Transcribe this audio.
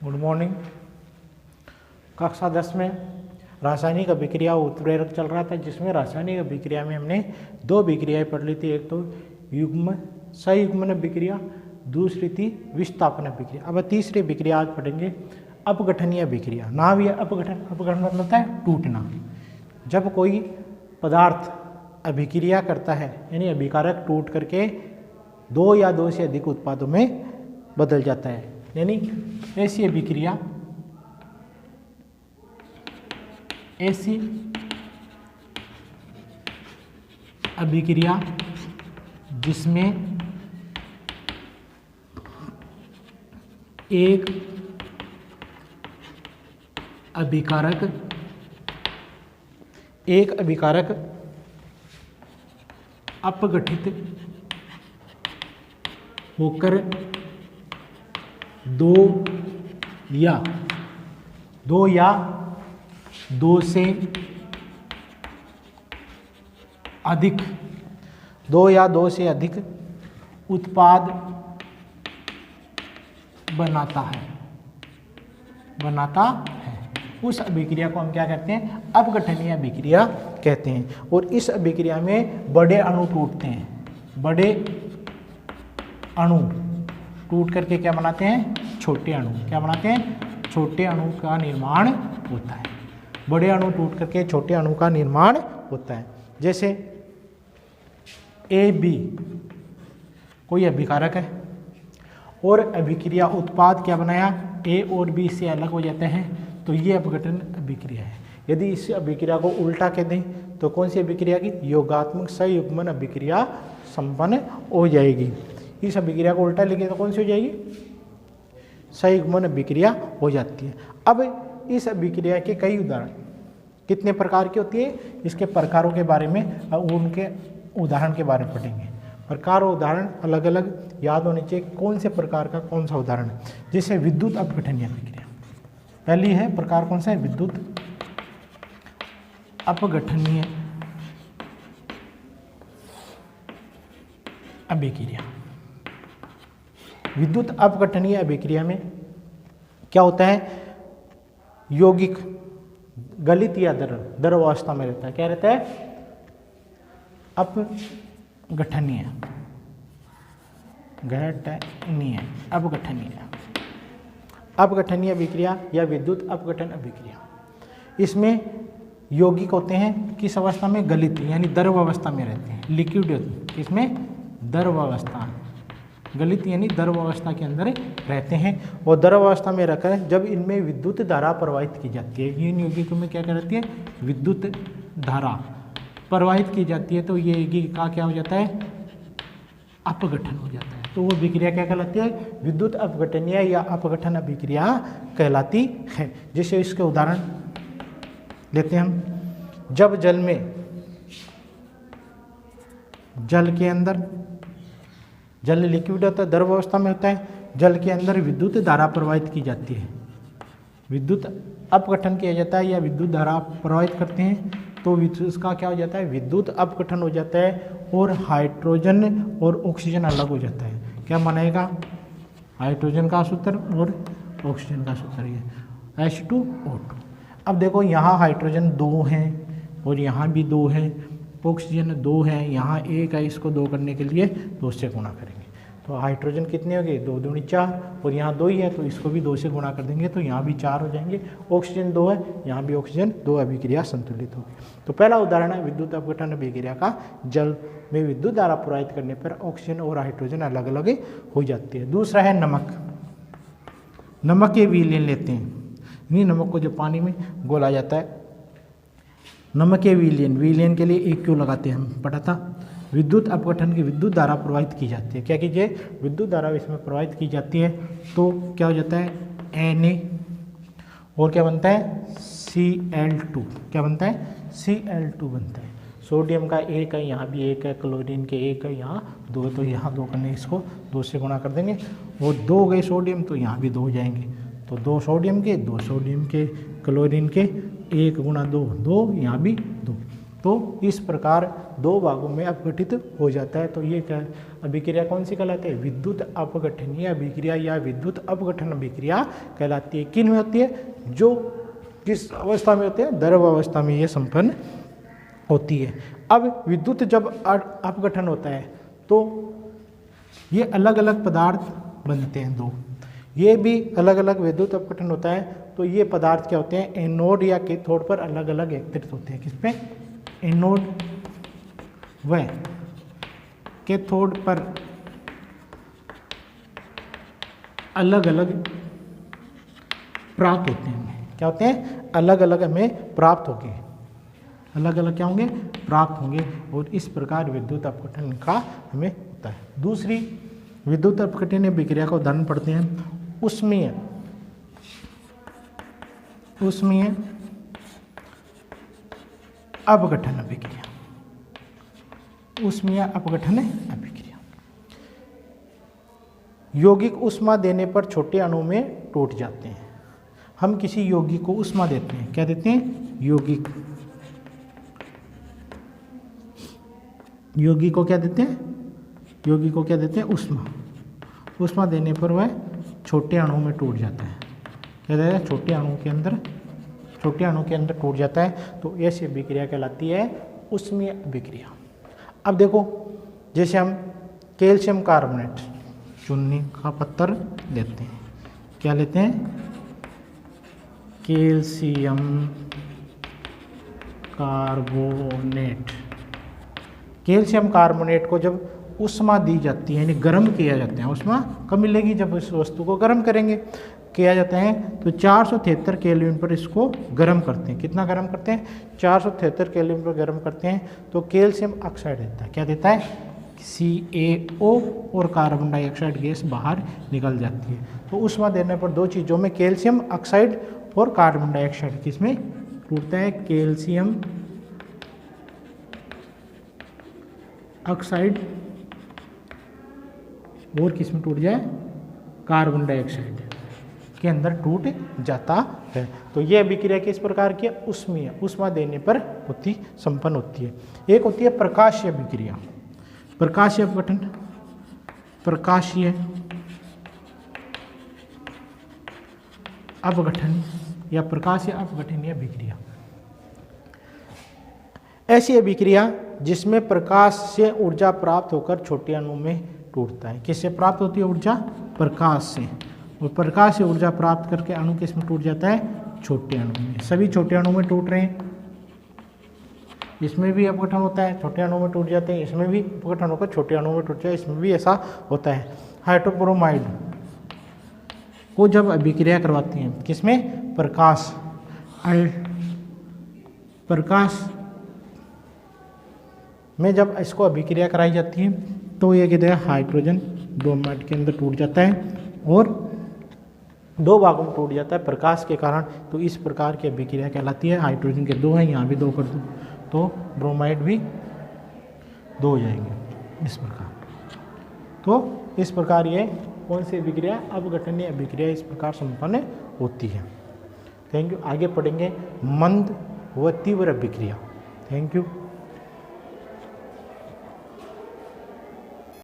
Good morning. कक्षा 10 में रासायनिक अभिक्रिया उत्प्रेरक चल रहा था, जिसमें रासायनिक अभिक्रिया में हमने दो अभिक्रियाएं पढ़ ली थी। एक तो युग्म संयुग्मन अभिक्रिया, दूसरी थी विस्थापन अभिक्रिया। अब तीसरी अभिक्रिया आज पढ़ेंगे अपघटनीय अभिक्रिया। नाम यह अपघटन, अपघटन मतलब होता है टूटना। जब कोई पदार्थ अभिक्रिया करता है यानी अभिकारक टूट करके दो या दो से अधिक उत्पादों में बदल जाता है, यानी ऐसी अभिक्रिया जिसमें एक अभिकारक अपघटित होकर दो या दो से अधिक उत्पाद बनाता है। उस अभिक्रिया को हम क्या कहते हैं? अपघटनीय अभिक्रिया कहते हैं। और इस अभिक्रिया में बड़े अणु टूटते हैं। बड़े अणु टूट करके क्या बनाते हैं? छोटे अणु। क्या बनाते हैं? छोटे अणु का निर्माण होता है। बड़े अणु टूट करके छोटे अणु का निर्माण होता है। जैसे AB कोई अभिकारक है और अभिक्रिया उत्पाद क्या बनाया? A और B से अलग हो जाते हैं, तो ये अपघटन अभिक्रिया है। यदि इस अभिक्रिया को उल्टा कह दें तो कौन सी अभिक्रिया की? योगात्मक संयुग्मन अभिक्रिया संपन्न हो जाएगी। इस अभिक्रिया को उल्टा लिखे तो कौन सी हो जाएगी? संयुग्मन अभिक्रिया हो जाती है। अब इस अभिक्रिया के कई उदाहरण, कितने प्रकार की होती है, इसके प्रकारों के बारे में, उनके उदाहरण के बारे में पढ़ेंगे। प्रकार और उदाहरण अलग अलग याद होने चाहिए, कौन से प्रकार का कौन सा उदाहरण है। जैसे विद्युत अपघटनीय अभिक्रिया पहली है। प्रकार कौन सा है? विद्युत अपघटनीय अभिक्रिया। विद्युत अपघटनीय अभिक्रिया में क्या होता है? यौगिक गलित या द्रव अवस्था में रहता है। क्या रहता है? अपघटनीय अपघटनीय अभिक्रिया या विद्युत अपघटन अभिक्रिया। इसमें यौगिक होते हैं किस अवस्था में? गलित यानी द्रव अवस्था में रहते हैं। लिक्विड इसमें द्रव अवस्था, गलित यानी द्रव अवस्था के अंदर रहते हैं। और द्रव अवस्था में रखकर जब इनमें विद्युत धारा प्रवाहित की जाती है, इन यौगिकों में क्या रहती है? विद्युत धारा प्रवाहित की जाती है, तो ये यौगिक का क्या हो जाता है? अपघटन हो जाता है। तो वो अभिक्रिया क्या कहलाती है? विद्युत अपघटनीय या अपघटन अभिक्रिया कहलाती है। जैसे इसके उदाहरण लेते हैं हम। जब जल के अंदर, जल लिक्विड होता है, द्रव अवस्था में होता है, जल के अंदर विद्युत धारा प्रवाहित की जाती है, विद्युत अपघटन किया जाता है या विद्युत धारा प्रवाहित करते हैं, तो इसका क्या हो जाता है? विद्युत अपघटन हो जाता है और हाइड्रोजन और ऑक्सीजन अलग हो जाता है। क्या मानेगा? हाइड्रोजन का सूत्र और ऑक्सीजन का सूत्र ये H2O2। अब देखो यहाँ हाइड्रोजन 2 हैं और यहाँ भी 2 हैं, ऑक्सीजन 2 है, यहाँ 1 है। इसको 2 करने के लिए 2 से गुणा करेंगे तो हाइड्रोजन कितने हो गए? 2 दूनी 4, और यहाँ 2 ही है तो इसको भी 2 से गुणा कर देंगे तो यहाँ भी 4 हो जाएंगे। ऑक्सीजन 2 है, यहाँ भी ऑक्सीजन 2, अभिक्रिया संतुलित होगी। तो पहला उदाहरण है विद्युत अपघटन अभिक्रिया का। जल में विद्युत धारा प्रवाहित करने पर ऑक्सीजन और हाइड्रोजन अलग अलग हो जाती है। दूसरा है नमक के विलयन लेते हैं। नहीं, नमक को जब पानी में घोला जाता है, नमक के विलयन के लिए एक क्यों लगाते हैं, हम पढ़ा था। विद्युत अपघटन की विद्युत धारा प्रवाहित की जाती है। क्या कीजिए? विद्युत धारा इसमें प्रवाहित की जाती है तो क्या हो जाता है? Na और क्या बनता है? Cl2। क्या बनता है? Cl2 बनता है। सोडियम का 1 है, यहाँ भी 1 है, क्लोरीन के 1 है, यहाँ 2 है, तो यहाँ 2 करने इसको 2 से गुणा कर देंगे। और 2 गए सोडियम तो यहाँ भी 2 हो जाएंगे, तो 2 सोडियम के, 2 सोडियम के, क्लोरीन के, 1 गुणा 2 2, यहाँ भी 2। तो इस प्रकार दो भागों में अपघटित हो जाता है। तो ये क्या अभिक्रिया कौन सी कहलाती है? विद्युत अपघटनीय अभिक्रिया या विद्युत अपघटन अभिक्रिया कहलाती है। किन में होती है? जो किस अवस्था में होते हैं? द्रव अवस्था में ये संपन्न होती है। अब विद्युत जब अपघटन होता है तो ये अलग अलग पदार्थ बनते हैं दो, ये भी अलग अलग विद्युत अपघटन होता है। तो ये पदार्थ क्या होते हैं? एनोड या कैथोड पर अलग अलग एकत्रित होते हैं। किस पे? एनोड व कैथोड पर अलग अलग प्राप्त होते हैं। क्या होते हैं? अलग अलग हमें प्राप्त होंगे, अलग अलग क्या होंगे? प्राप्त होंगे। और इस प्रकार विद्युत अपघटन का हमें होता है। दूसरी विद्युत अपघटनीय अभिक्रिया का उदाहरण पढ़ते हैं। उष्मीय अपघटन अभिक्रिया। उष्मीय अपघटन अभिक्रिया यौगिक ऊष्मा देने पर छोटे अणु में टूट जाते हैं। हम किसी यौगिक को ऊष्मा देते हैं, क्या देते हैं? यौगिक को क्या देते हैं? यौगिक को क्या देते हैं? ऊष्मा। ऊष्मा देने पर वह छोटे अणु में टूट जाता है। क्या देता है? छोटे अणु के अंदर टूट जाता है। तो ऐसी अभिक्रिया कहलाती है उष्मीय अभिक्रिया। अब देखो, जैसे हम कैल्शियम कार्बोनेट चुन्नी का पत्थर लेते हैं, क्या लेते हैं? Calcium carbonate. कैल्शियम कार्बोनेट को जब ऊष्मा दी जाती है, यानी गर्म किया जाता है, ऊष्मा कब मिलेगी? जब इस वस्तु को गर्म करेंगे, किया जाता है। तो 473 केल्विन पर इसको गर्म करते हैं। कितना गर्म करते हैं? 473 केल्विन पर गर्म करते हैं। तो कैल्शियम ऑक्साइड देता है। क्या देता है? CaO और कार्बन डाइऑक्साइड गैस बाहर निकल जाती है। तो ऊष्मा देने पर दो चीज़ों में, कैल्शियम ऑक्साइड और कार्बन डाइऑक्साइड, किसमें टूटता है? कैल्शियम ऑक्साइड और किस में टूट जाए? कार्बन डाइऑक्साइड के अंदर टूट जाता है। तो ये अभिक्रिया किस प्रकार की है? उष्मीय, ऊष्मा देने पर संपन्न होती है। एक होती है प्रकाशीय अभिक्रिया। प्रकाशीय अपघटन, प्रकाशीय अपघटन या प्रकाशीय अपघटनीय अभिक्रिया ऐसी अभिक्रिया जिसमें प्रकाश से ऊर्जा प्राप्त होकर छोटे अणु में टूटता है। किससे प्राप्त होती है ऊर्जा? प्रकाश से। और प्रकाश से ऊर्जा प्राप्त करके अणु किस में टूट जाता है? छोटे अणु में। सभी छोटे अणु में टूट रहे हैं। इसमें भी अपघटन होता है, छोटे अणु में टूट जाते हैं। इसमें भी अपघटन होकर छोटे अणु में टूट जाए, इसमें भी ऐसा होता है। हाइड्रोब्रोमाइड को जब अभिक्रिया करवाती हैं, किसमें? प्रकाश में जब इसको अभिक्रिया कराई जाती है तो ये कहते हैं हाइड्रोजन ब्रोमाइड के अंदर टूट जाता है और दो भागों में टूट जाता है प्रकाश के कारण। तो इस प्रकार की अभिक्रिया कहलाती है। हाइड्रोजन के दो हैं, यहाँ भी दो कर दूँ तो ब्रोमाइड भी दो हो जाएंगे इस प्रकार। तो इस प्रकार ये कौन सी अभिक्रिया? अपघटनीय अभिक्रिया इस प्रकार संपन्न होती है। Thank you. आगे पढ़ेंगे मंद व तीव्र अभिक्रिया। Thank you.